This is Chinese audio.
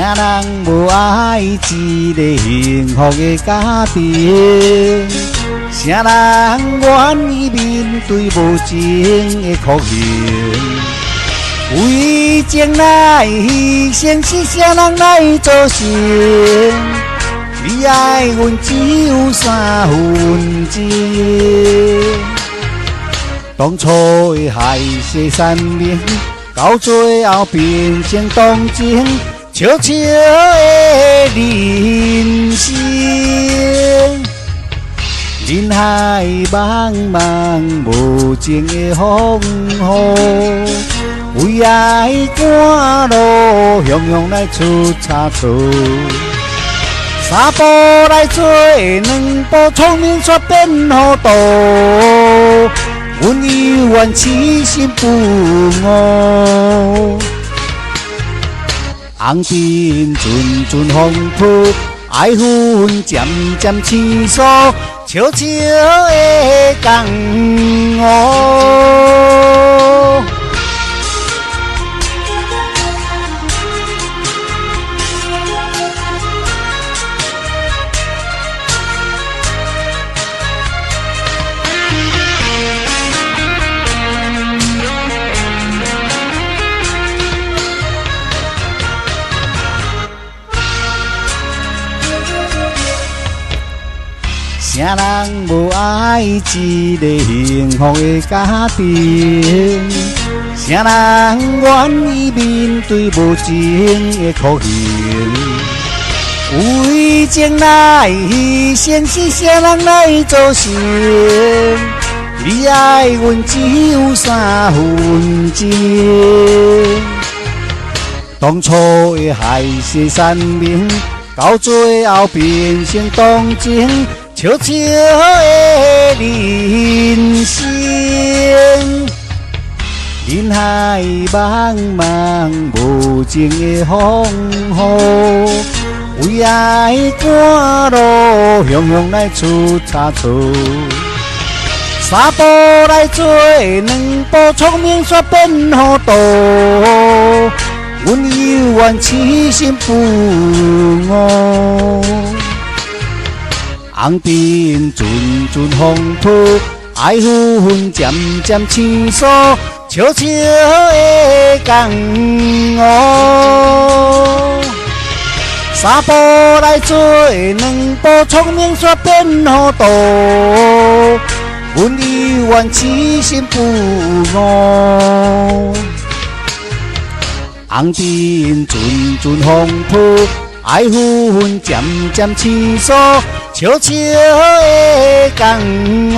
啥人无爱一个幸福的家庭？啥人愿意面对无情的酷刑？为情来牺牲，是啥人来造成？你爱阮只有3%，当初的海誓山盟，到最后变成同情，笑笑的人生。人海茫茫，无情的风雨，为爱赶路，雄雄来出差错。三步来做，两步聪明却变糊涂。阮永远痴心不误。红尘阵阵风波，爱恨渐渐起诉，悄悄的降雨。啥人无爱一个幸福的家庭？啥人愿意面对无情的酷刑？为情来牺牲，是啥人来造成？你爱阮只有1/3，当初的海誓山盟，到最后变成同情。悄悄的人生，人海茫茫，无情的风雨，为爱赶路，雄雄来出差错。三步来做，两步聪明却变糊涂。阮永远痴心不误。红尘阵阵风波，爱恨渐渐起诉，悄悄的降雨。三步来做，两步聪明却变糊涂。阮永远痴心不误。红尘阵阵风波，爱恨渐渐起诉，悄悄的降雨。